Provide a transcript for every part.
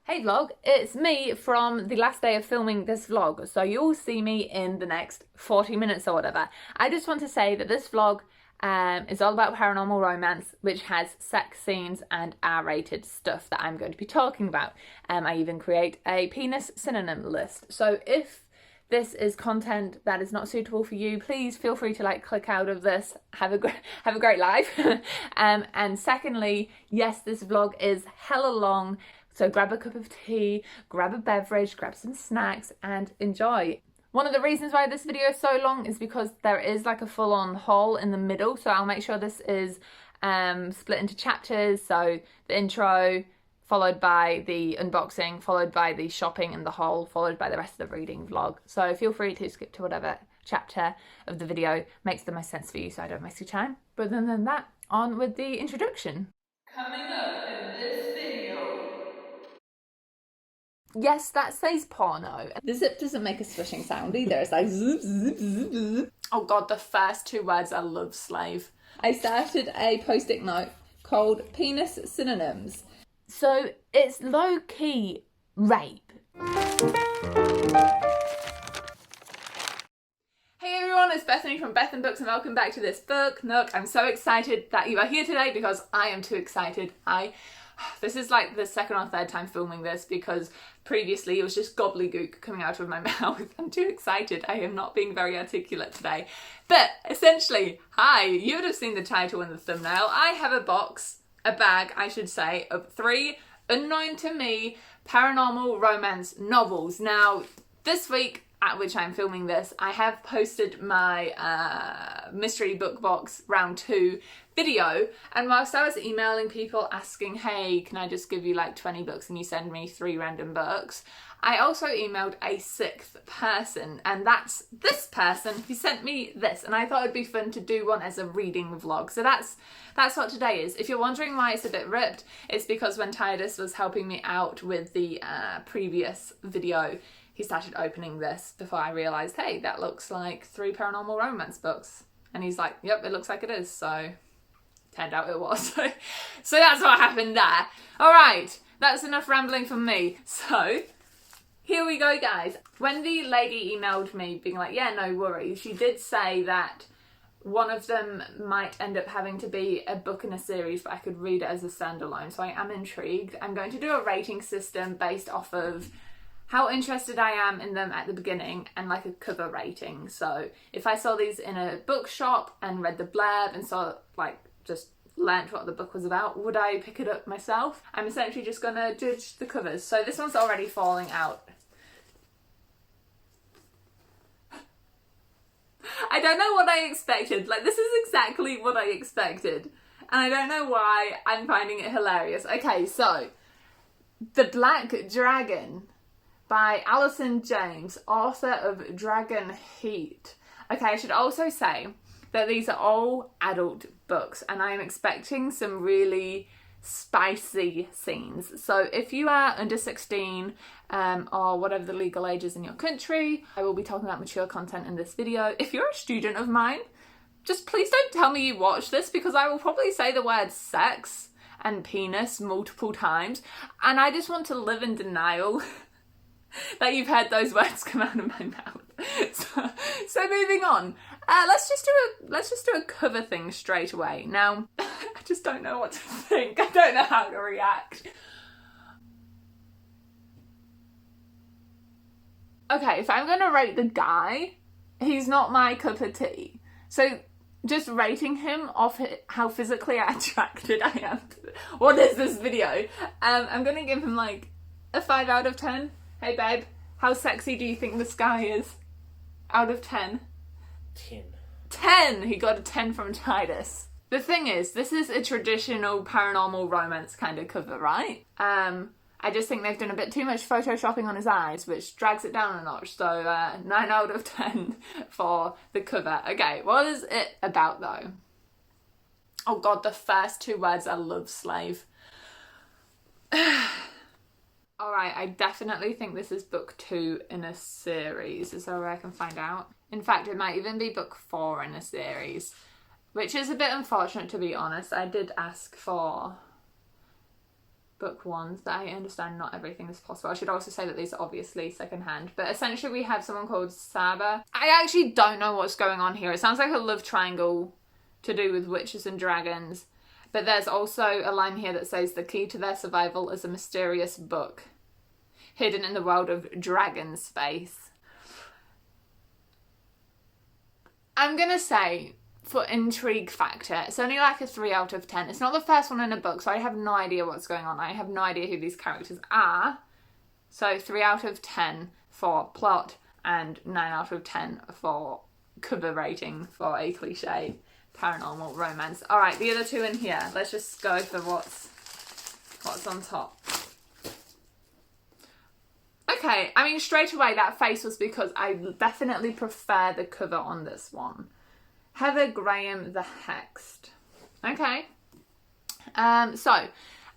Hey vlog, it's me from the last day of filming this vlog, so you'll see me in the next 40 minutes or whatever. I just want to say that this vlog is all about paranormal romance, which has sex scenes and R-rated stuff that I'm going to be talking about. I even create a penis synonym list, so if this is content that is not suitable for you, please feel free to click out of this. Have a great life. And secondly, yes, this vlog is hella long. So grab a cup of tea, grab a beverage, grab some snacks and enjoy. One of the reasons why this video is so long is because there is like a full-on haul in the middle. So I'll make sure this is split into chapters. So the intro, followed by the unboxing, followed by the shopping and the haul, followed by the rest of the reading vlog. So feel free to skip to whatever chapter of the video makes the most sense for you so I don't waste your time. But other than that, on with the introduction. Coming up in this video. Yes, that says porno. The zip doesn't make a swishing sound either. It's like zip, zip, zip, zip. Oh God, the first two words are love slave. I started a post-it note called Penis Synonyms. So it's low-key rape. Hey everyone, it's Bethany from Beth and Books and welcome back to this book nook. I'm so excited that you are here today because I am too excited. This is like the second or third time filming this because previously it was just gobbledygook coming out of my mouth. I'm too excited. I am not being very articulate today. But essentially, hi, you would have seen the title and the thumbnail. I have a bag, I should say, of 3 unknown to me paranormal romance novels. Now, this week, at which I'm filming this, I have posted my mystery book box round 2 video, and whilst I was emailing people asking, hey, can I just give you like 20 books and you send me 3 random books, I also emailed a 6th person, and that's this person who sent me this, and I thought it'd be fun to do one as a reading vlog. So that's what today is. If you're wondering why it's a bit ripped, it's because when Titus was helping me out with the previous video, he started opening this before I realised, hey, that looks like 3 paranormal romance books. And he's like, yep, it looks like it is. So turned out it was. So that's what happened there. All right, that's enough rambling from me. So here we go, guys. When the lady emailed me being like, yeah, no worries, she did say that one of them might end up having to be a book in a series, but I could read it as a standalone. So I am intrigued. I'm going to do a rating system based off of how interested I am in them at the beginning and like a cover rating. So if I saw these in a bookshop and read the blurb and saw just learnt what the book was about, would I pick it up myself? I'm essentially just gonna judge the covers. So this one's already falling out. I don't know what I expected. Like, this is exactly what I expected. And I don't know why I'm finding it hilarious. Okay, so The Black Dragon by Alison James, author of Dragon Heat. Okay, I should also say that these are all adult books and I am expecting some really spicy scenes. So if you are under 16 or whatever the legal age is in your country, I will be talking about mature content in this video. If you're a student of mine, just please don't tell me you watch this because I will probably say the word sex and penis multiple times and I just want to live in denial that you've heard those words come out of my mouth. So moving on. Let's just do a cover thing straight away. Now, I just don't know what to think. I don't know how to react. Okay, if I'm gonna rate the guy, he's not my cup of tea. So just rating him off how physically attracted I am to what is this video? I'm gonna give him like a 5 out of 10. Hey babe, how sexy do you think this guy is? Out of 10? 10. 10! He got a 10 from Titus. The thing is, this is a traditional paranormal romance kind of cover, right? I just think they've done a bit too much photoshopping on his eyes, which drags it down a notch. So 9 out of 10 for the cover. Okay, what is it about though? Oh God, the first 2 words are love slave. Alright, I definitely think this is book 2 in a series. Is there a way I can find out? In fact, it might even be book 4 in a series, which is a bit unfortunate to be honest. I did ask for book ones, that I understand not everything is possible. I should also say that these are obviously secondhand, but essentially we have someone called Saba. I actually don't know what's going on here. It sounds like a love triangle to do with witches and dragons, but there's also a line here that says the key to their survival is a mysterious book hidden in the world of dragon space. I'm gonna say, for intrigue factor, it's only like a 3 out of 10. It's not the first one in a book, so I have no idea what's going on. I have no idea who these characters are. So 3 out of 10 for plot and 9 out of 10 for cover rating for a cliche paranormal romance. All right, the other two in here. Let's just go for what's on top. Okay, I mean, straight away that face was because I definitely prefer the cover on this one. Heather Graham, The Hexed. Okay. So,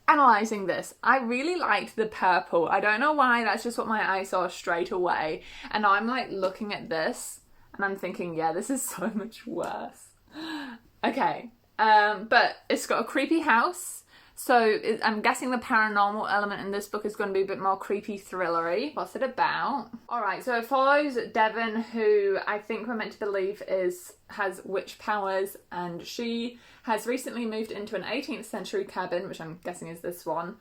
analysing this, I really liked the purple. I don't know why, that's just what my eye saw straight away. And now I'm like looking at this and I'm thinking, yeah, this is so much worse. Okay. But it's got a creepy house. So I'm guessing the paranormal element in this book is going to be a bit more creepy thrillery. What's it about? All right, so it follows Devon, who I think we're meant to believe has witch powers, and she has recently moved into an 18th century cabin, which I'm guessing is this one,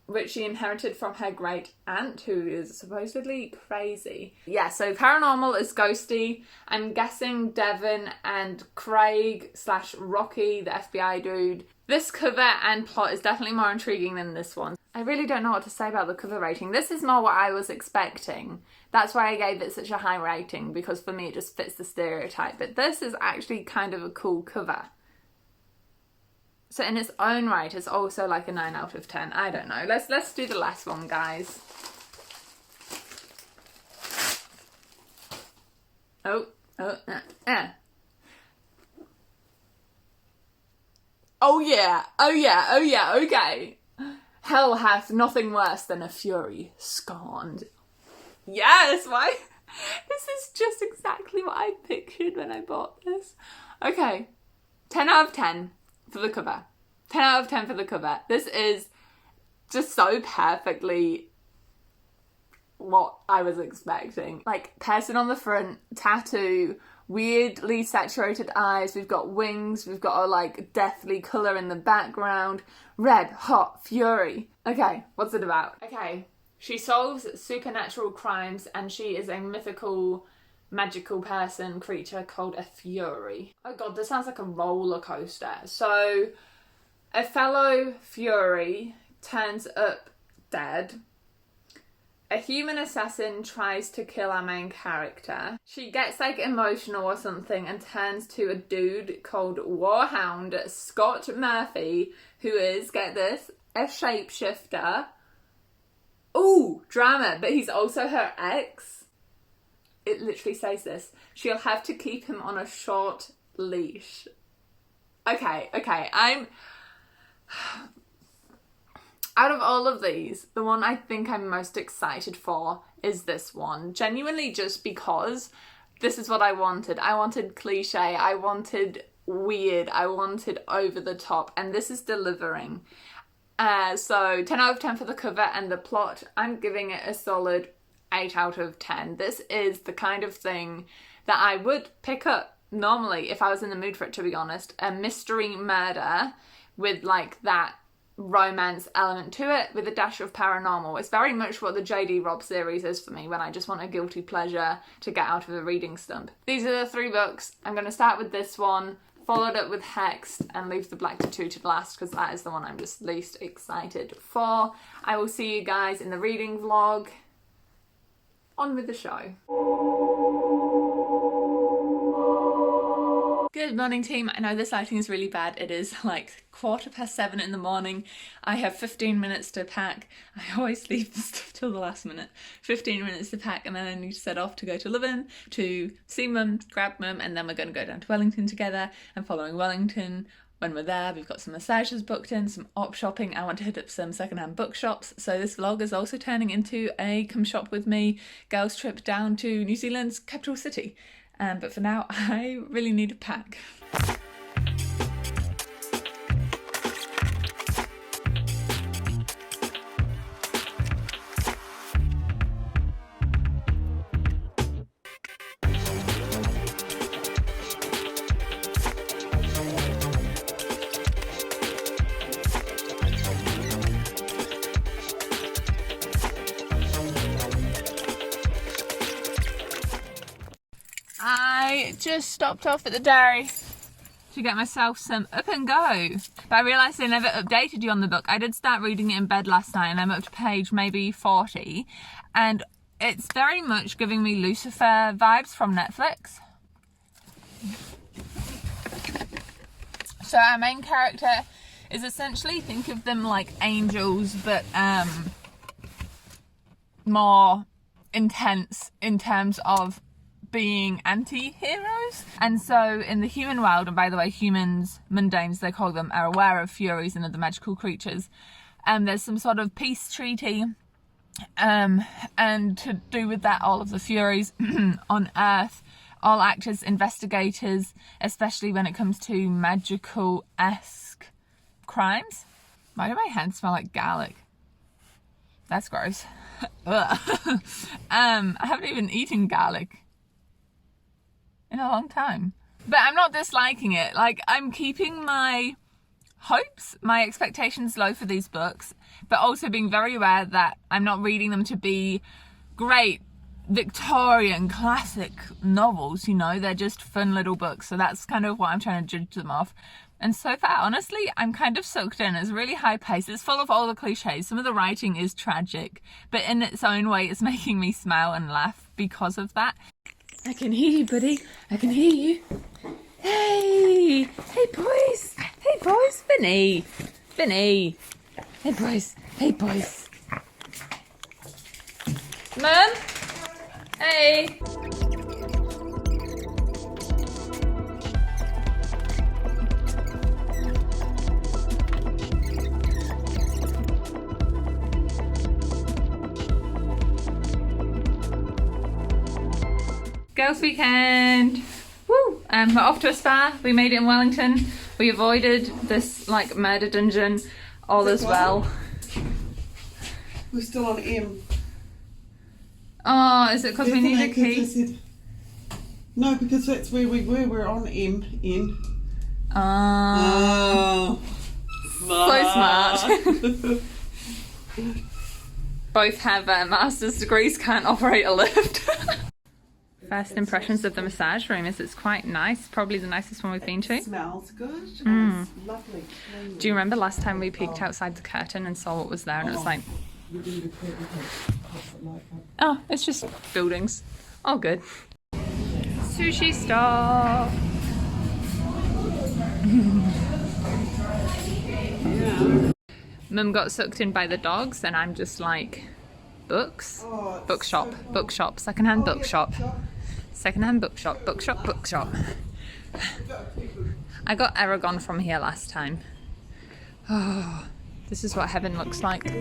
which she inherited from her great aunt, who is supposedly crazy. Yeah, so paranormal is ghosty. I'm guessing Devon and Craig / Rocky, the FBI dude. This cover and plot is definitely more intriguing than this one. I really don't know what to say about the cover rating. This is more what I was expecting. That's why I gave it such a high rating, because for me it just fits the stereotype. But this is actually kind of a cool cover. So in its own right, it's also like a 9 out of 10. I don't know. Let's do the last one, guys. Oh, okay. Hell hath nothing worse than a fury scorned. Yes, why? This is just exactly what I pictured when I bought this. Okay, 10 out of 10 for the cover. 10 out of 10 for the cover. This is just so perfectly what I was expecting. Like, person on the front, tattoo, weirdly saturated eyes, we've got wings, we've got a like deathly colour in the background, red hot fury. Okay, what's it about? Okay, she solves supernatural crimes and she is a mythical, magical creature called a fury. Oh god, this sounds like a roller coaster. So a fellow fury turns up dead. A human assassin tries to kill our main character. She gets like emotional or something and turns to a dude called Warhound Scott Murphy, who is, get this, a shapeshifter. Ooh, drama, but he's also her ex. It literally says this. She'll have to keep him on a short leash. Okay, out of all of these, the one I think I'm most excited for is this one. Genuinely just because this is what I wanted. I wanted cliche, I wanted weird, I wanted over the top, and this is delivering. So 10 out of 10 for the cover and the plot. I'm giving it a solid 8 out of 10. This is the kind of thing that I would pick up normally if I was in the mood for it, to be honest. A mystery murder with like that romance element to it with a dash of paranormal. It's very much what the J.D. Robb series is for me when I just want a guilty pleasure to get out of a reading slump. These are the 3 books. I'm going to start with this one, followed up with Hexed, and leave the Black Tattoo to last because that is the one I'm just least excited for. I will see you guys in the reading vlog. On with the show. Good morning, team. I know this lighting is really bad. It is like 7:15 in the morning. I have 15 minutes to pack. I always leave the stuff till the last minute. 15 minutes to pack, and then I need to set off to go to Leuven to see Mum, grab Mum, and then we're going to go down to Wellington together. And following Wellington, when we're there, we've got some massages booked in, some op shopping. I want to hit up some secondhand bookshops. So this vlog is also turning into a come shop with me girls trip down to New Zealand's capital city. But for now, I really need a pack. I just stopped off at the dairy to get myself some Up and Go, but I realised they never updated you on the book. I did start reading it in bed last night and I'm up to page maybe 40, and it's very much giving me Lucifer vibes from Netflix. So our main character is essentially, think of them like angels, but more intense in terms of being anti-heroes. And so in the human world, and by the way, humans, mundanes they call them, are aware of furies and other magical creatures. There's some sort of peace treaty, and to do with that, all of the furies on Earth all act as investigators, especially when it comes to magical-esque crimes. Why do my hands smell like garlic? That's gross. I haven't even eaten garlic in a long time. But I'm not disliking it. Like, I'm keeping my hopes, my expectations low for these books, but also being very aware that I'm not reading them to be great Victorian classic novels, you know, they're just fun little books. So that's kind of what I'm trying to judge them off. And so far, honestly, I'm kind of sucked in. It's really high paced. It's full of all the cliches. Some of the writing is tragic, but in its own way, it's making me smile and laugh because of that. I can hear you, buddy. I can hear you. Hey! Hey, boys! Hey, boys! Vinny! Vinny! Hey, boys! Hey, boys! Mum? Hey! Girls' weekend! Woo! We're off to a spa. We made it in Wellington. We avoided this like murder dungeon all as well. We're still on M. Oh, is it because we need a key? No, because that's where we were. We're on M. N. Oh, so smart. Both have master's degrees, can't operate a lift. First impressions of the massage room is it's quite nice. Probably the nicest one we've been to. It smells good. It's lovely. Do you remember last time we peeked outside the curtain and saw what was there, and it was like, oh, it's just buildings. All good. Sushi stop. Mum got sucked in by the dogs, and I'm just like, books, bookshop, bookshop, secondhand bookshop, secondhand bookshop, bookshop, bookshop. I got Aragon from here last time. Oh, this is what heaven looks like.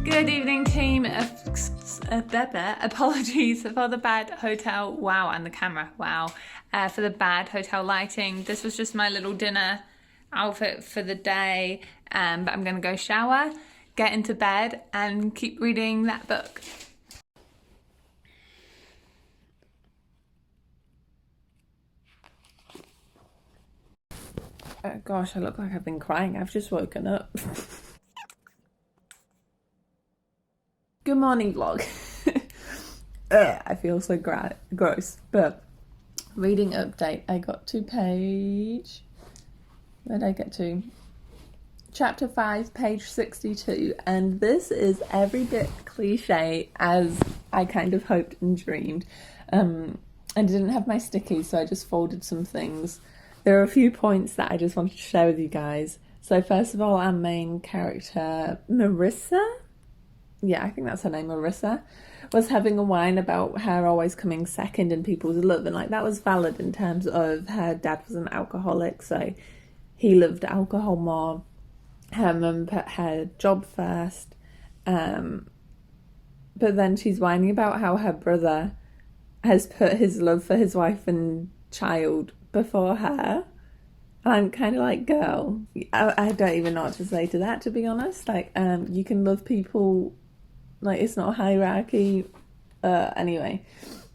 Good evening, team. Apologies for the bad hotel, wow, and the camera, wow, for the bad hotel lighting. This was just my little dinner outfit for the day, but I'm gonna go shower, get into bed, and keep reading that book. Oh gosh, I look like I've been crying. I've just woken up. Good morning, vlog. I feel so gross, but reading update. I got to page, where did I get to? Chapter 5, page 62, and this is every bit cliche as I kind of hoped and dreamed. I didn't have my stickies, so I just folded some things. There are a few points that I just wanted to share with you guys. So first of all, our main character, Marissa, yeah, I think that's her name, Marissa, was having a whine about her always coming second in people's love, and like that was valid in terms of her dad was an alcoholic, so he loved alcohol more. Her mum put her job first, but then she's whining about how her brother has put his love for his wife and child before her. And I'm kind of like, girl, I don't even know what to say to that, to be honest. Like, you can love people, like, it's not a hierarchy. Anyway,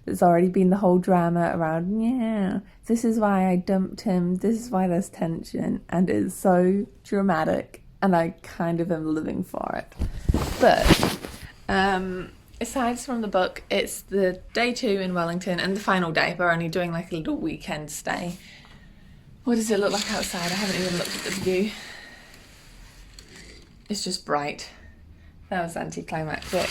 there's already been the whole drama around, yeah, this is why I dumped him, this is why there's tension, and it's so dramatic, and I kind of am living for it. But, aside from the book, it's the day 2 in Wellington and the final day. We're only doing like a little weekend stay. What does it look like outside? I haven't even looked at the view. It's just bright. That was anticlimactic.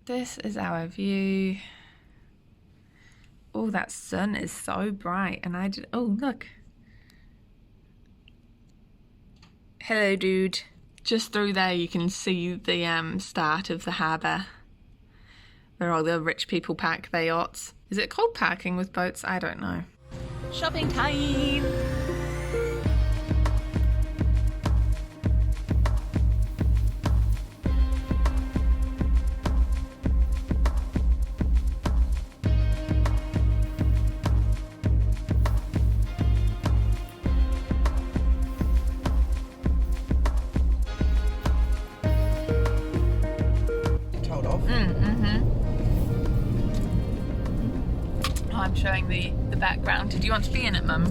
This is our view. Oh, that sun is so bright, and I just, oh look. Hello, dude. Just through there you can see the start of the harbour where all the rich people park their yachts. Is it called parking with boats? I don't know. Shopping time! I'm showing the background. Did you want to be in it, Mum?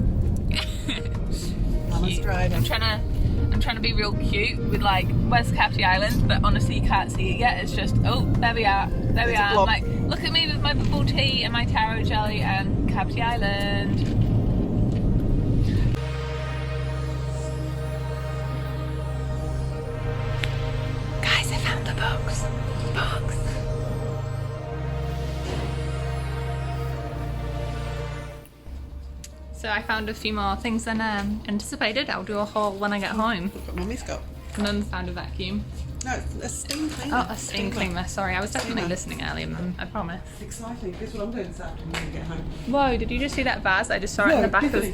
Mama's driving. I'm trying to be real cute with like West Capty Island, but honestly you can't see it yet. It's just, oh, there we are. There we are. I'm like, look at me with my bubble tea and my taro jelly and Capty Island. Guys, I found the box. So I found a few more things than anticipated. I'll do a haul when I get home. Look what Mummy's got. Mum found a vacuum. No, it's a steam cleaner. Oh, a steam cleaner. Sorry, I was definitely listening earlier, Mum. I promise. Exciting. Guess what I'm doing this afternoon when I get home? Whoa, did you just see that vase? I just saw it in the back of...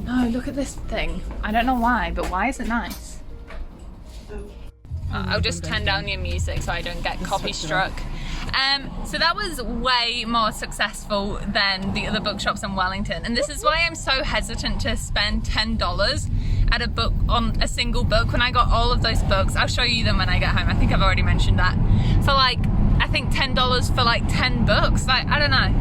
No, look at this thing. I don't know why, but why is it nice? I'll just turn down your music so I don't get copy struck. So that was way more successful than the other bookshops in Wellington, and this is why I'm so hesitant to spend $10 at a book on a single book when I got all of those books. I'll show you them when I get home. I think I've already mentioned that. For like, I think $10 for like 10 books. Like, I don't know.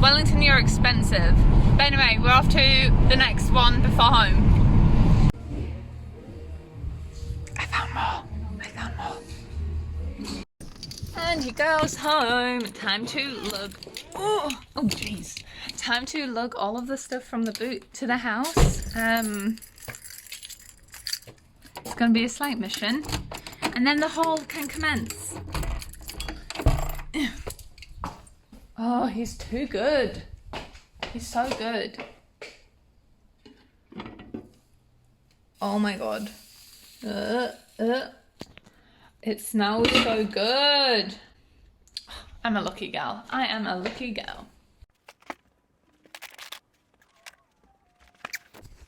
Wellington, you're expensive. But anyway, we're off to the next one before home. I found more. And he goes home. Time to lug. Oh jeez. Time to lug all of the stuff from the boot to the house. It's gonna be a slight mission, and then the haul can commence. Oh, he's too good. He's so good. Oh my god. It smells so good. I'm a lucky gal. I am a lucky gal.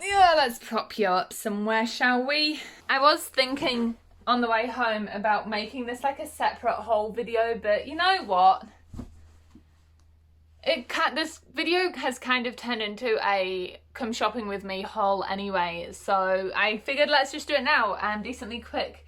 Yeah, let's prop you up somewhere, shall we? I was thinking on the way home about making this like a separate haul video, but you know what? This video has kind of turned into a come shopping with me haul anyway, so I figured let's just do it now and decently quick,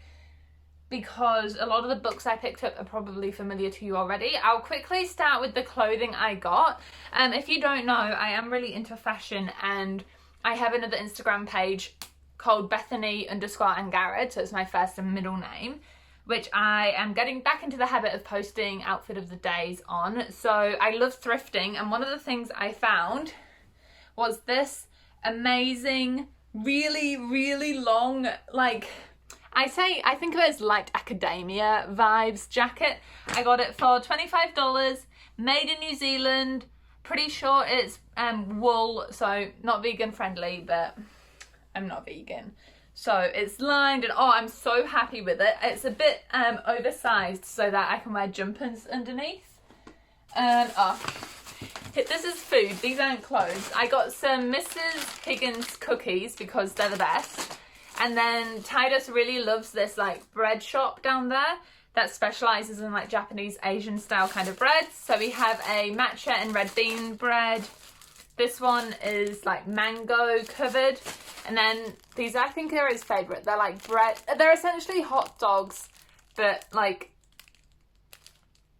because a lot of the books I picked up are probably familiar to you already. I'll quickly start with the clothing I got. If you don't know, I am really into fashion, and I have another Instagram page called Bethany_and_Garrett, so it's my first and middle name, which I am getting back into the habit of posting outfit of the days on. So I love thrifting, and one of the things I found was this amazing, really, really long, like, I think of it as light academia vibes jacket. I got it for $25, made in New Zealand. Pretty sure it's wool, so not vegan friendly, but I'm not vegan. So it's lined and I'm so happy with it. It's a bit oversized so that I can wear jumpers underneath. This is food, these aren't clothes. I got some Mrs. Higgins cookies because they're the best. And then Titus really loves this like bread shop down there that specializes in like Japanese Asian style kind of bread. So we have a matcha and red bean bread. This one is like mango covered. And then these I think are his favorite. They're like bread, they're essentially hot dogs, but like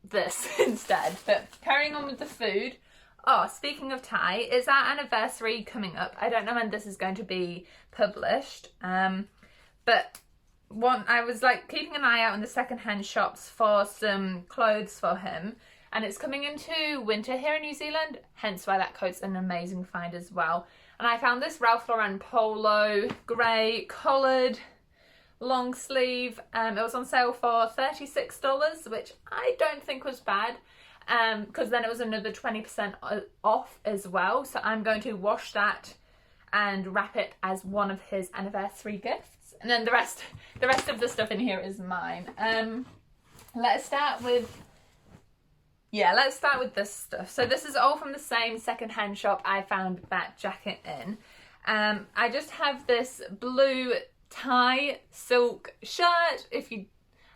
this instead. But carrying on with the food. Oh, speaking of Thai, it's our anniversary coming up. I don't know when this is going to be published. But I was like keeping an eye out in the secondhand shops for some clothes for him. And it's coming into winter here in New Zealand, hence why that coat's an amazing find as well. And I found this Ralph Lauren polo, grey, collared, long sleeve. It was on sale for $36, which I don't think was bad. Because then it was another 20% off as well. So I'm going to wash that and wrap it as one of his anniversary gifts. And then the rest of the stuff in here is mine. Let's start with this stuff. So this is all from the same secondhand shop I found that jacket in. I just have this blue tie silk shirt.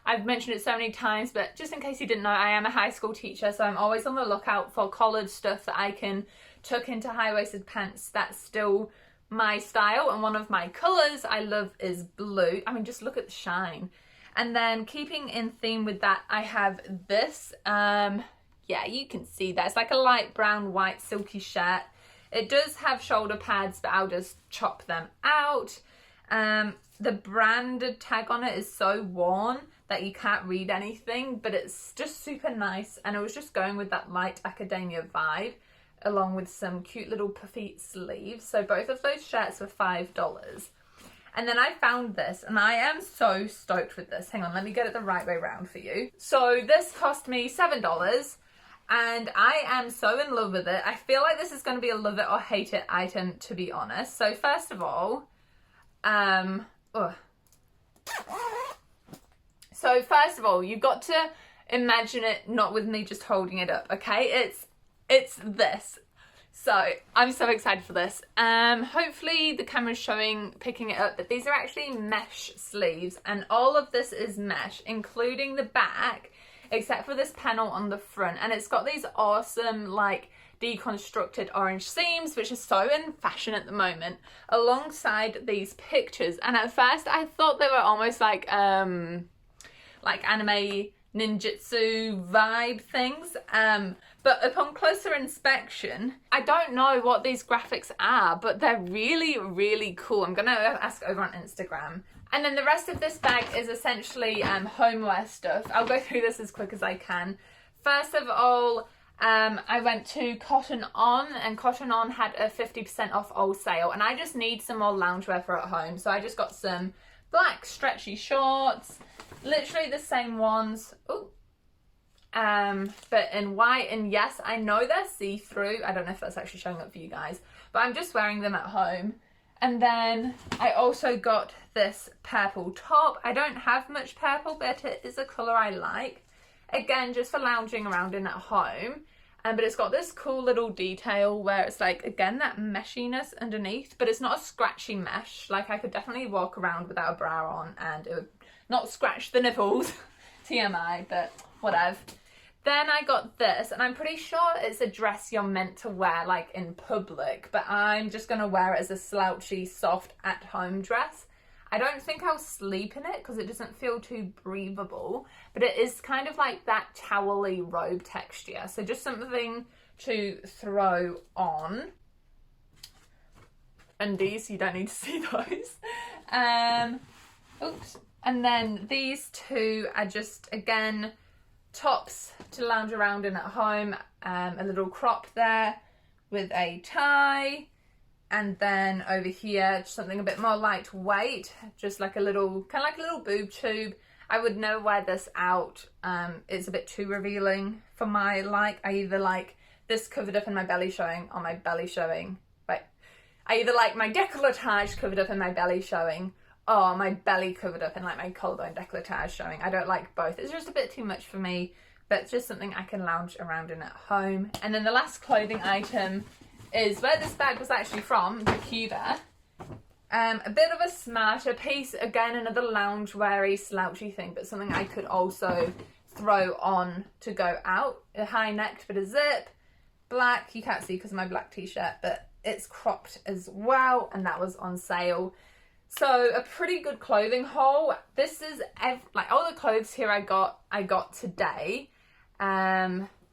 I've mentioned it so many times, but just in case you didn't know, I am a high school teacher, so I'm always on the lookout for collared stuff that I can tuck into high-waisted pants. That's still my style, and one of my colours I love is blue. I mean, just look at the shine. And then keeping in theme with that, I have this. Yeah, you can see that. It's like a light brown, white, silky shirt. It does have shoulder pads, but I'll just chop them out. The branded tag on it is so worn that you can't read anything, but it's just super nice. And I was just going with that light academia vibe, along with some cute little puffy sleeves. So both of those shirts were $5. And then I found this, and I am so stoked with this. Hang on, let me get it the right way around for you. So this cost me $7, and I am so in love with it. I feel like this is going to be a love it or hate it item, to be honest. So first of all, you've got to imagine it not with me just holding it up, okay? It's this. So I'm so excited for this. Hopefully the camera's picking it up, but these are actually mesh sleeves, and all of this is mesh, including the back, except for this panel on the front. And it's got these awesome like deconstructed orange seams, which is so in fashion at the moment, alongside these pictures. And at first I thought they were almost like anime ninjutsu vibe things, but upon closer inspection, I don't know what these graphics are, but they're really, really cool. I'm gonna ask over on Instagram. And then the rest of this bag is essentially homeware stuff. I'll go through this as quick as I can. First of all, I went to Cotton On, and Cotton On had a 50% off all sale, and I just need some more loungewear for at home. So I just got some black stretchy shorts, literally the same ones, but in white. And yes, I know they're see-through. I don't know if that's actually showing up for you guys, but I'm just wearing them at home. And then I also got this purple top. I don't have much purple, but it is a colour I like. Again, just for lounging around in at home. But it's got this cool little detail where it's like, again, that meshiness underneath, but it's not a scratchy mesh. Like, I could definitely walk around without a bra on and it would not scratch the nipples. TMI, but whatever. Then I got this, and I'm pretty sure it's a dress you're meant to wear like in public, but I'm just going to wear it as a slouchy, soft, at-home dress. I don't think I'll sleep in it because it doesn't feel too breathable, but it is kind of like that towel-y robe texture. So just something to throw on. Undies, you don't need to see those. Oops. And then these two are just, again, tops to lounge around in at home. A little crop there with a tie. And then over here, something a bit more lightweight, just like a little, kind of like a little boob tube. I would never wear this out. It's a bit too revealing for my like. I either like this covered up and my belly showing, or my belly showing. Right. I either like my décolletage covered up and my belly showing, or my belly covered up and like my collarbone décolletage showing. I don't like both. It's just a bit too much for me, but it's just something I can lounge around in at home. And then the last clothing item is where this bag was actually from, the Cuba. A bit of a smarter piece, again another lounge-weary, slouchy thing, but something I could also throw on to go out. A high-necked bit of zip, black, you can't see because of my black t-shirt, but it's cropped as well, and that was on sale. So a pretty good clothing haul. This is like all the clothes here I got today.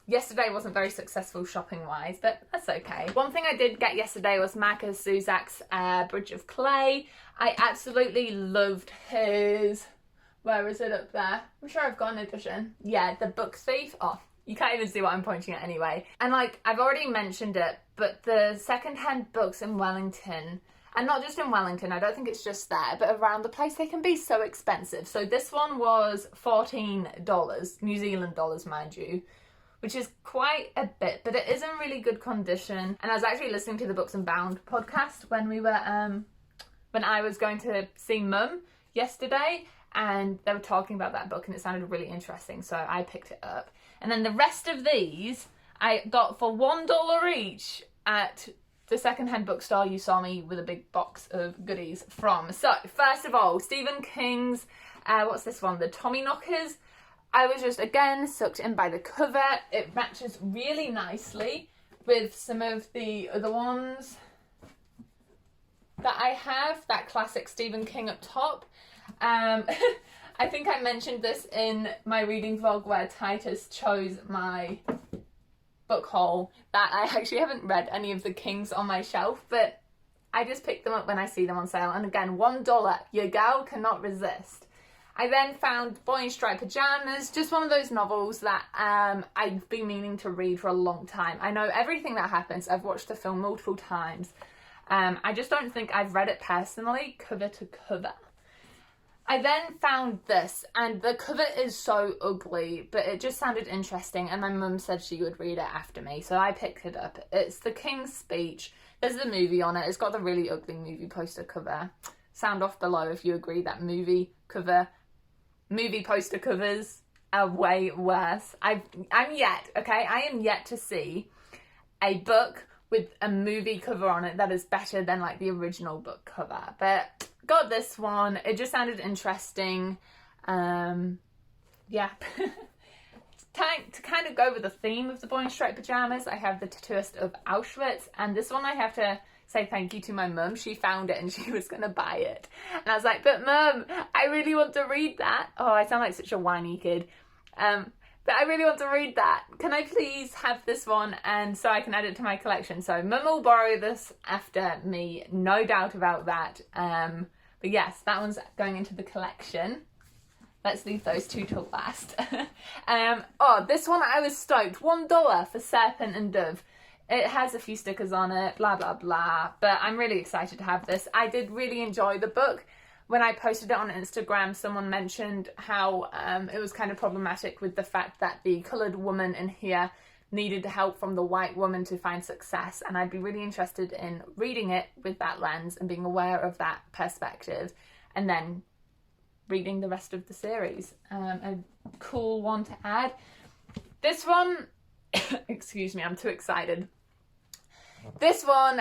Yesterday wasn't very successful shopping wise, but that's okay. One thing I did get yesterday was Marcus Zuzak's Bridge of Clay. I absolutely loved his, where is it up there? I'm sure I've got an edition. Yeah, the Book Thief. Oh, you can't even see what I'm pointing at anyway. And like, I've already mentioned it, but the secondhand books in Wellington, and not just in Wellington, I don't think it's just there, but around the place, they can be so expensive. So this one was $14, New Zealand dollars, mind you, which is quite a bit, but it is in really good condition. And I was actually listening to the Books and Bound podcast when we were, when I was going to see Mum yesterday, and they were talking about that book and it sounded really interesting, so I picked it up. And then the rest of these I got for $1 each at the secondhand bookstore you saw me with a big box of goodies from. So first of all, Stephen King's, what's this one? The Tommyknockers. I was just, again, sucked in by the cover. It matches really nicely with some of the other ones that I have. That classic Stephen King up top. I think I mentioned this in my reading vlog where Titus chose my book haul, that I actually haven't read any of the Kings on my shelf, but I just pick them up when I see them on sale. And again, $1, your gal cannot resist. I then found Boy in Striped Pajamas, just one of those novels that I've been meaning to read for a long time. I know everything that happens. I've watched the film multiple times. I just don't think I've read it personally, cover to cover. I then found this, and the cover is so ugly, but it just sounded interesting, and my mum said she would read it after me, so I picked it up. It's The King's Speech. There's the movie on it. It's got the really ugly movie poster cover. Sound off below if you agree that movie poster covers are way worse. I am yet to see a book with a movie cover on it that is better than like the original book cover, but got this one. It just sounded interesting. Yeah. To kind of go with the theme of the Boy in Striped Pajamas, I have The Tattooist of Auschwitz, and this one I have to say thank you to my mum. She found it and she was going to buy it. And I was like, but Mum, I really want to read that. Oh, I sound like such a whiny kid. But I really want to read that. Can I please have this one? And so I can add it to my collection. So Mum will borrow this after me, no doubt about that. But yes, that one's going into the collection. Let's leave those two till last. Oh, this one I was stoked. $1 for Serpent and Dove. It has a few stickers on it, blah, blah, blah. But I'm really excited to have this. I did really enjoy the book. When I posted it on Instagram, someone mentioned how it was kind of problematic with the fact that the coloured woman in here needed help from the white woman to find success. And I'd be really interested in reading it with that lens and being aware of that perspective. And then reading the rest of the series. A cool one to add. This one, excuse me, I'm too excited. This one,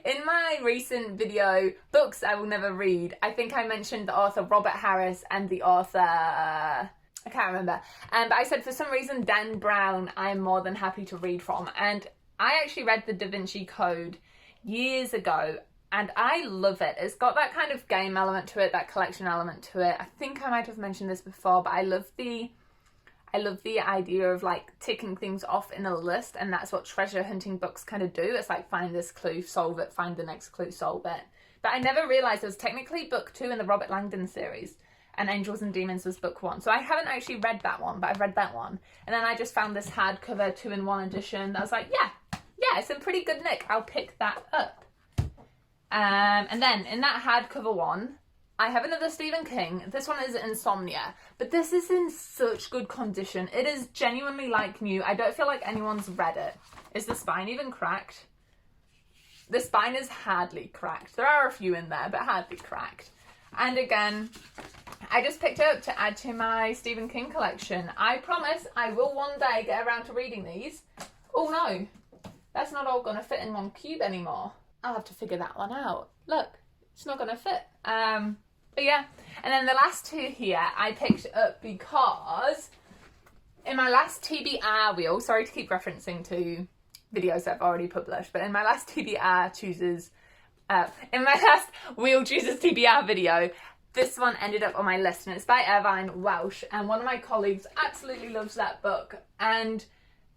in my recent video, Books I Will Never Read, I think I mentioned the author Robert Harris and the author, I can't remember. But I said for some reason Dan Brown I'm more than happy to read from. And I actually read the Da Vinci Code years ago. And I love it. It's got that kind of game element to it, that collection element to it. I think I might have mentioned this before, but I love the idea of like ticking things off in a list, and that's what treasure hunting books kind of do. It's like find this clue, solve it, find the next clue, solve it. But I never realised there was technically book 2 in the Robert Langdon series, and Angels and Demons was book 1. So I haven't actually read that one, but I've read that one. And then I just found this hardcover 2-in-1 edition that I was like, yeah, yeah, it's in pretty good nick. I'll pick that up. And then in that hardcover one, I have another Stephen King. This one is Insomnia, but this is in such good condition. It is genuinely like new. I don't feel like anyone's read it. Is the spine even cracked? The spine is hardly cracked. There are a few in there, but hardly cracked. And again, I just picked it up to add to my Stephen King collection. I promise I will one day get around to reading these. Oh no, that's not all gonna fit in one cube anymore. I'll have to figure that one out. Look, it's not gonna fit. But yeah, and then the last two here I picked up because in my last TBR wheel, sorry to keep referencing to videos that I've already published, but in my last TBR chooses, in my last wheel chooses TBR video, this one ended up on my list, and it's by Irvine Welsh, and one of my colleagues absolutely loves that book. And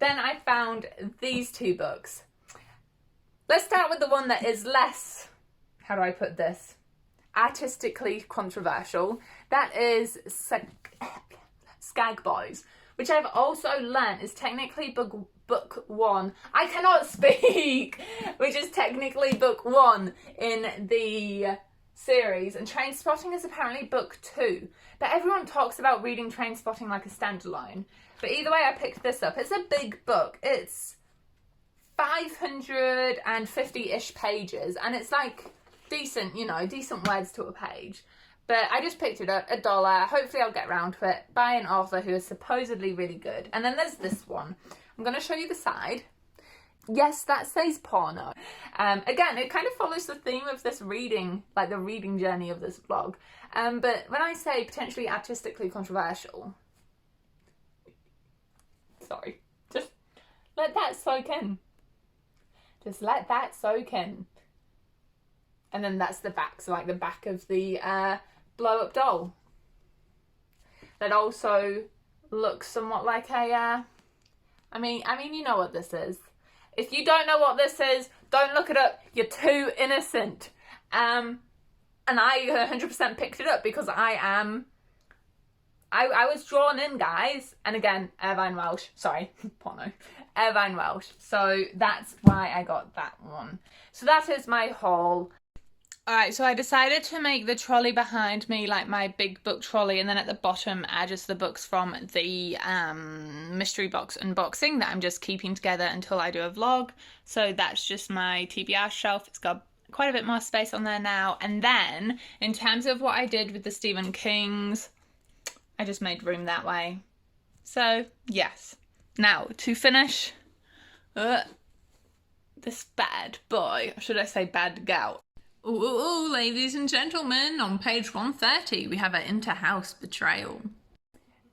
then I found these two books. Let's start with the one that is less, how do I put this, artistically controversial. That is Skag Boys, which I've also learnt is technically book one. I cannot speak! Which is technically book one in the series, and Trainspotting is apparently book two. But everyone talks about reading Trainspotting like a standalone. But either way, I picked this up. It's a big book. It's 550-ish pages, and it's like decent, you know, decent words to a page. But I just picked it up, $1. Hopefully I'll get round to it, by an author who is supposedly really good. And then there's this one. I'm going to show you the side. Yes, that says porno. Again, it kind of follows the theme of this reading, like the reading journey of this vlog. But when I say potentially artistically controversial, sorry, just let that soak in. Just let that soak in. And then that's the back, so like the back of the blow-up doll. That also looks somewhat like a, I mean, you know what this is. If you don't know what this is, don't look it up. You're too innocent. And I 100% picked it up because I was drawn in, guys. And again, Irvine Welsh. Sorry, porno. Irvine Welsh. So that's why I got that one. So that is my haul. Alright, so I decided to make the trolley behind me like my big book trolley, and then at the bottom add just the books from the mystery box unboxing that I'm just keeping together until I do a vlog. So that's just my TBR shelf. It's got quite a bit more space on there now. And then in terms of what I did with the Stephen Kings, I just made room that way. So yes. Now to finish this bad boy, or should I say bad gal. Ooh, ladies and gentlemen, on page 130 we have an inter-house betrayal.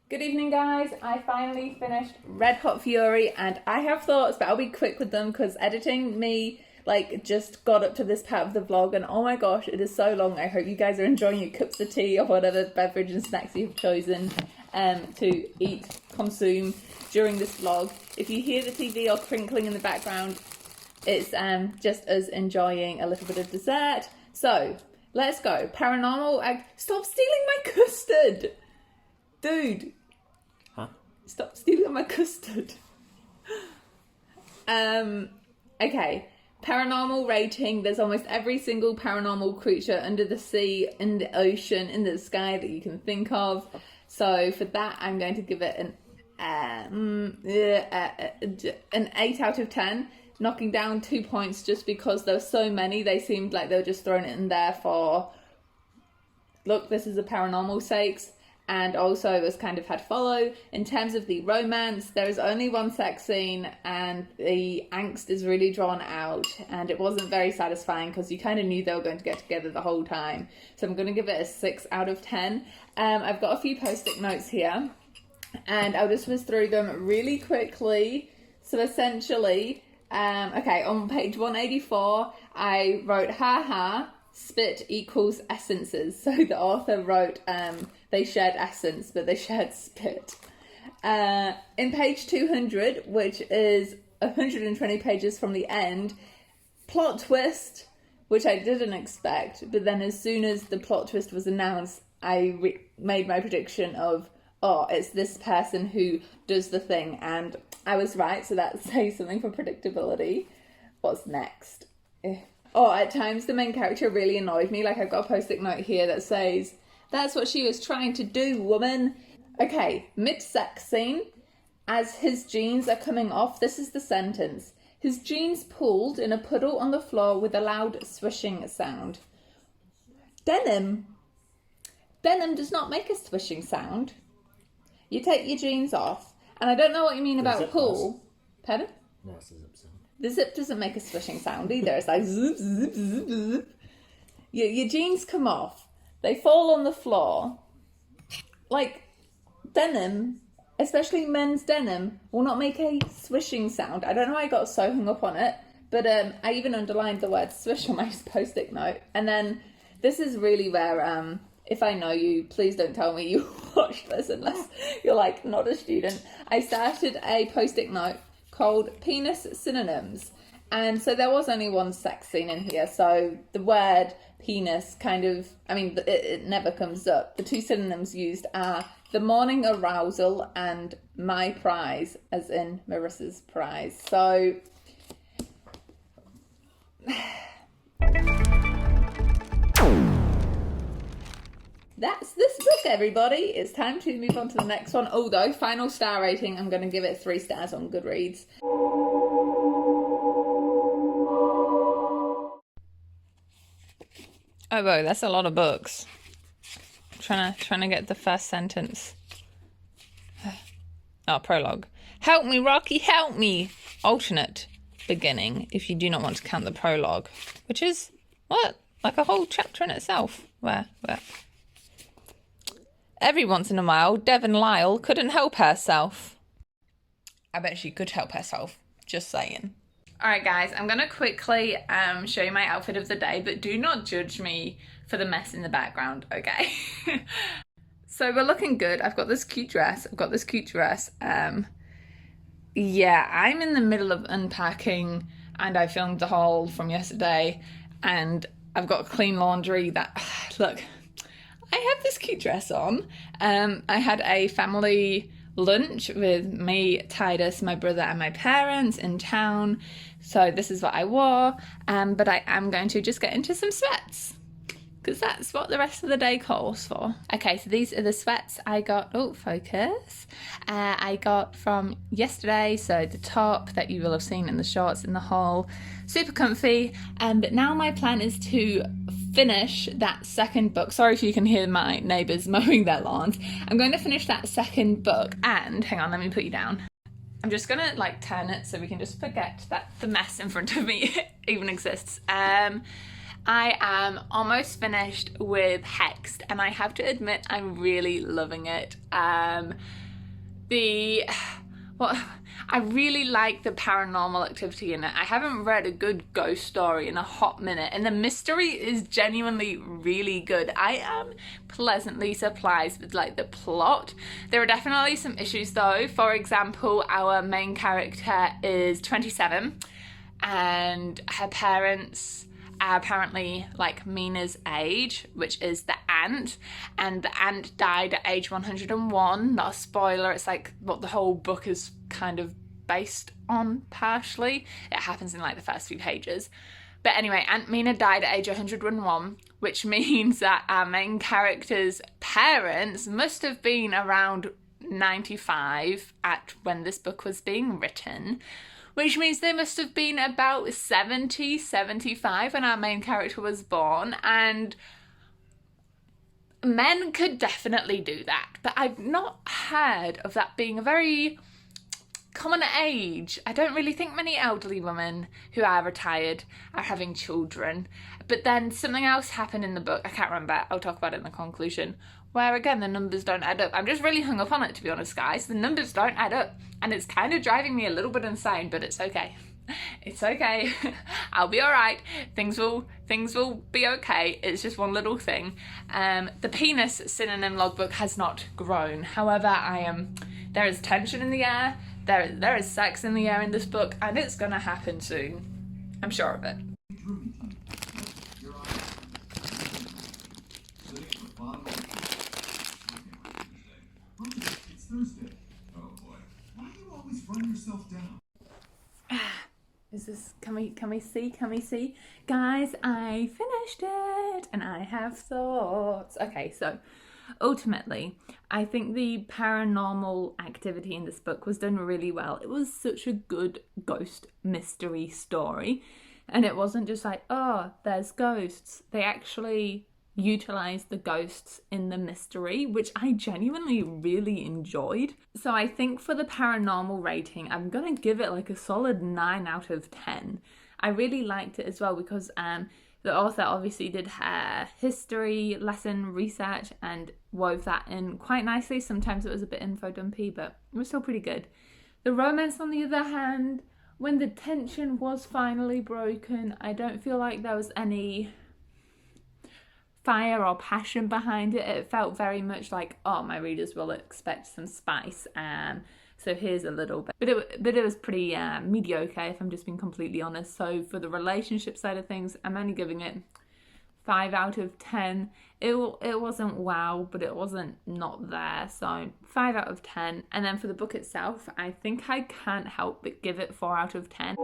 Good evening, guys. I finally finished Red Hot Fury, and I have thoughts, but I'll be quick with them because editing me like just got up to this part of the vlog, and oh my gosh, it is so long. I hope you guys are enjoying your cups of tea or whatever beverage and snacks you've chosen to eat, consume during this vlog. If you hear the TV or crinkling in the background, it's just us enjoying a little bit of dessert. So, let's go. Paranormal. Stop stealing my custard! Dude. Huh? Stop stealing my custard. Okay. Paranormal rating. There's almost every single paranormal creature under the sea, in the ocean, in the sky that you can think of. So, for that, I'm going to give it an 8 out of 10. Knocking down 2 points just because there were so many. They seemed like they were just throwing it in there for, look, this is a paranormal sakes. And also it was kind of had follow. In terms of the romance, there is only one sex scene and the angst is really drawn out. And it wasn't very satisfying because you kind of knew they were going to get together the whole time. So I'm going to give it a 6 out of 10. I've got a few post-it notes here. And I'll just whiz through them really quickly. So essentially, okay, on page 184, I wrote, haha, spit equals essences. So the author wrote, they shared essence, but they shared spit. In page 200, which is 120 pages from the end, plot twist, which I didn't expect, but then as soon as the plot twist was announced, I made my prediction of, oh, it's this person who does the thing, and I was right, so that says something for predictability. what's next. Oh, at times the main character really annoyed me. Like, I've got a post-it note here that says, "That's what she was trying to do, woman." Okay, mid-sex scene. As his jeans are coming off, this is the sentence. His jeans pulled in a puddle on the floor with a loud swishing sound. Denim. Denim does not make a swishing sound. You take your jeans off, and I don't know what you mean about pull. Pardon? No, it's a zip sound. The zip doesn't make a swishing sound either. It's like zip, zip, zip, zip. Your jeans come off. They fall on the floor. Like, denim, especially men's denim, will not make a swishing sound. I don't know why I got so hung up on it, but I even underlined the word swish on my post-it note. And then this is really where, if I know you, please don't tell me you watched this unless you're like not a student. I started a post-it note called Penis Synonyms. And so there was only one sex scene in here. So the word penis kind of, I mean, it never comes up. The two synonyms used are the morning arousal and my prize, as in Marissa's prize. So that's this book, everybody. It's time to move on to the next one. Although, final star rating, I'm going to give it 3 stars on Goodreads. Oh boy, that's a lot of books. Trying to get the first sentence. Oh, prologue. Help me, Rocky, help me. Alternate beginning, if you do not want to count the prologue, which is what, like a whole chapter in itself. Where? Every once in a while, Devon Lyle couldn't help herself. I bet she could help herself. Just saying. Alright guys, I'm going to quickly show you my outfit of the day, but do not judge me for the mess in the background, okay? So we're looking good. I've got this cute dress. Yeah, I'm in the middle of unpacking and I filmed the haul from yesterday and I've got clean laundry that, look, I have this cute dress on. I had a family lunch with me, Titus, my brother and my parents in town. So this is what I wore, but I am going to just get into some sweats because that's what the rest of the day calls for. Okay, so these are the sweats I got, oh, focus, I got from yesterday. So the top that you will have seen in the shorts in the haul, super comfy. But now my plan is to finish that second book. Sorry if you can hear my neighbours mowing their lawns. I'm going to finish that second book and, hang on, let me put you down. I'm just gonna like turn it so we can just forget that the mess in front of me even exists. I am almost finished with Hexed and I have to admit I'm really loving it. I really like the paranormal activity in it. I haven't read a good ghost story in a hot minute and the mystery is genuinely really good. I am pleasantly surprised with like the plot. There are definitely some issues though. For example, our main character is 27 and her parents are apparently like Mina's age, which is the aunt, and the aunt died at age 101. Not a spoiler, it's like what the whole book is kind of based on partially. It happens in like the first few pages. But anyway, Aunt Mina died at age 101, which means that our main character's parents must have been around 95 at when this book was being written, which means they must have been about 70, 75 when our main character was born. And men could definitely do that, but I've not heard of that being a very common age. I don't really think many elderly women who are retired are having children. But then something else happened in the book, I can't remember, I'll talk about it in the conclusion, where again the numbers don't add up. I'm just really hung up on it, to be honest guys. The numbers don't add up and it's kind of driving me a little bit insane, but it's okay. It's okay. I'll be alright. Things will be okay. It's just one little thing. The penis synonym logbook has not grown. However, there is tension in the air. There is sex in the air in this book, and it's gonna happen soon. I'm sure of it. It's Thursday. Oh boy. Why do you always run yourself down? Is this, can we see? Guys, I finished it and I have thoughts. Okay, so ultimately, I think the paranormal activity in this book was done really well. It was such a good ghost mystery story. And it wasn't just like, oh, there's ghosts. They actually utilized the ghosts in the mystery, which I genuinely really enjoyed. So I think for the paranormal rating, I'm gonna give it like a solid 9 out of 10. I really liked it as well because the author obviously did her history lesson research and wove that in quite nicely. Sometimes it was a bit info dumpy, but it was still pretty good. The romance, on the other hand, when the tension was finally broken, I don't feel like there was any fire or passion behind it. It felt very much like, oh, my readers will expect some spice, so here's a little bit. But it was pretty mediocre, if I'm just being completely honest. So for the relationship side of things, I'm only giving it 5 out of 10. It wasn't wow, but it wasn't not there. So 5 out of 10. And then for the book itself, I think I can't help but give it 4 out of 10.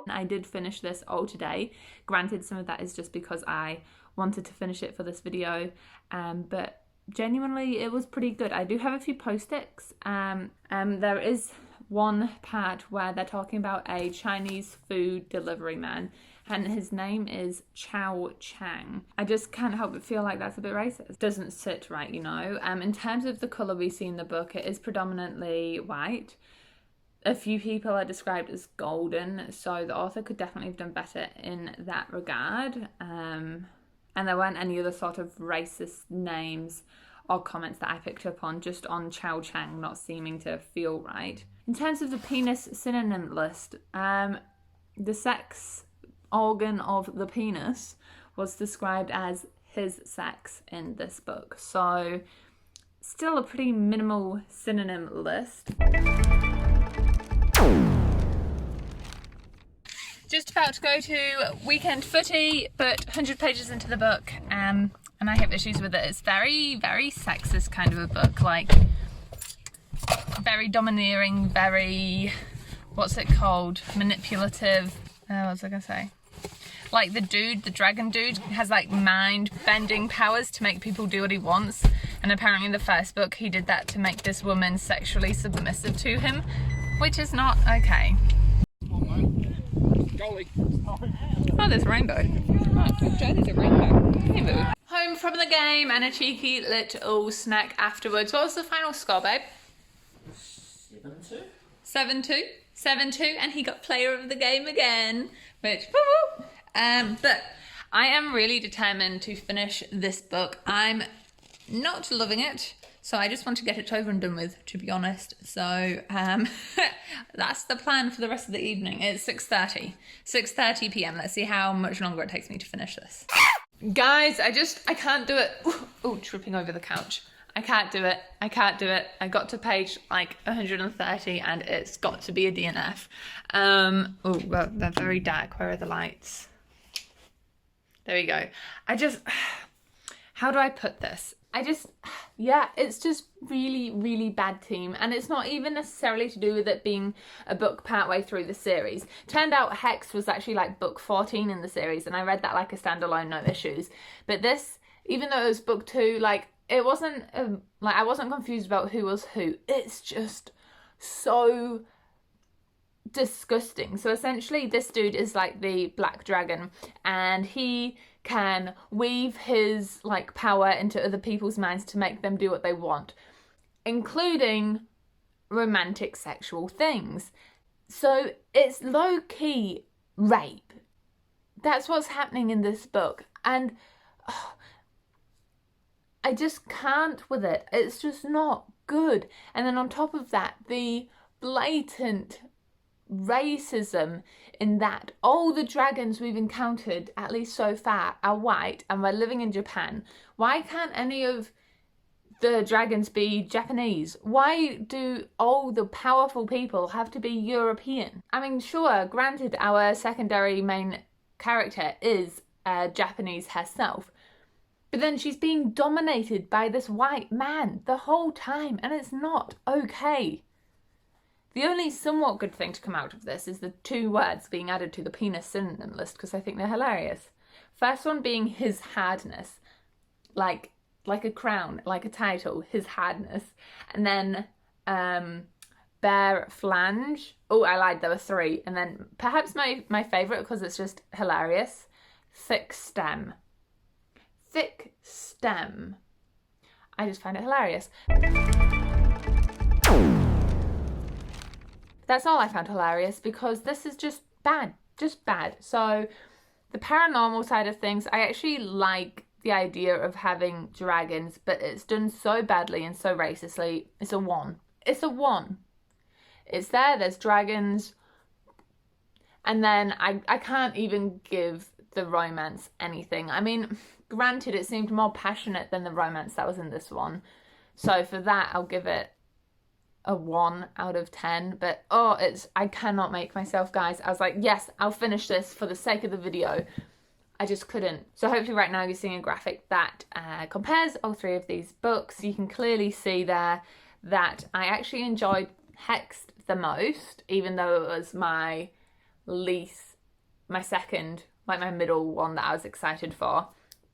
I did finish this all today. Granted, some of that is just because I wanted to finish it for this video, but genuinely it was pretty good. I do have a few post-its. There is one part where they're talking about a Chinese food delivery man, and his name is Chow Chang. I just can't help but feel like that's a bit racist. Doesn't sit right, you know. In terms of the colour we see in the book, it is predominantly white. A few people are described as golden, so the author could definitely have done better in that regard. And there weren't any other sort of racist names or comments that I picked up on, just on Chow Chang not seeming to feel right. In terms of the penis synonym list, the sex organ of the penis was described as his sex in this book. So still a pretty minimal synonym list. Just about to go to weekend footy, but 100 pages into the book, and I have issues with it. It's very, very sexist kind of a book, like very domineering, very, what's it called, manipulative, what was I gonna say? Like the dragon dude, has like mind-bending powers to make people do what he wants, and apparently in the first book he did that to make this woman sexually submissive to him, which is not okay. Oh, there's rainbow. Oh, there's a rainbow. Home from the game and a cheeky little snack afterwards. What was the final score, babe? 7-2. 7-2. 7-2, and he got player of the game again, which woo-woo. But I am really determined to finish this book. I'm not loving it, so I just want to get it over and done with, to be honest. So that's the plan for the rest of the evening. It's 6:30 p.m. Let's see how much longer it takes me to finish this. Guys, I can't do it. Oh, tripping over the couch. I can't do it. I got to page like 130 and it's got to be a DNF. Oh, well, they're very dark. Where are the lights? There we go. How do I put this? Yeah, it's just really, really bad team. And it's not even necessarily to do with it being a book partway through the series. Turned out Hex was actually like book 14 in the series, and I read that like a standalone, no issues. But this, even though it was book 2, like it wasn't, like I wasn't confused about who was who. It's just so disgusting. So essentially this dude is like the black dragon, and he can weave his like power into other people's minds to make them do what they want, including romantic sexual things. So it's low-key rape. That's what's happening in this book, and I just can't with it. It's just not good. And then on top of that, the blatant racism in that all the dragons we've encountered, at least so far, are white and we're living in Japan. Why can't any of the dragons be Japanese? Why do all the powerful people have to be European? I mean, sure, granted, our secondary main character is Japanese herself, but then she's being dominated by this white man the whole time, and it's not okay. The only somewhat good thing to come out of this is the 2 words being added to the penis synonym list, because I think they're hilarious. First one being his hardness, like a crown, like a title, his hardness. And then bare flange. Oh, I lied, there were 3. And then perhaps my favourite, because it's just hilarious, thick stem. Thick stem. I just find it hilarious. That's all I found hilarious, because this is just bad. So the paranormal side of things, I actually like the idea of having dragons, but it's done so badly and so racistly. It's a 1. It's a 1. It's there's dragons. And then I can't even give the romance anything. I mean, granted, it seemed more passionate than the romance that was in this one. So for that, I'll give it a 1 out of 10. But I cannot make myself, guys. I was like, yes, I'll finish this for the sake of the video. I just couldn't. So hopefully right now you're seeing a graphic that compares all 3 of these books. You can clearly see there that I actually enjoyed Hexed the most, even though it was my second, like my middle one that I was excited for.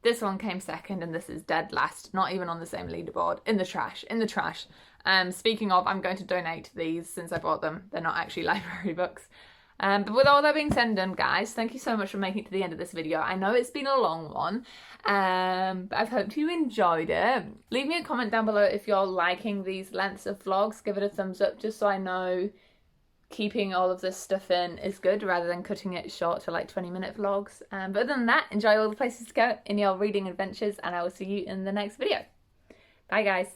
This one came second, and this is dead last, not even on the same leaderboard. In the trash. Speaking of, I'm going to donate these since I bought them. They're not actually library books. But with all that being said and done, guys, thank you so much for making it to the end of this video. I know it's been a long one, but I've hoped you enjoyed it. Leave me a comment down below if you're liking these lengths of vlogs. Give it a thumbs up just so I know keeping all of this stuff in is good, rather than cutting it short to like 20-minute vlogs. But other than that, enjoy all the places to go in your reading adventures, and I will see you in the next video. Bye, guys.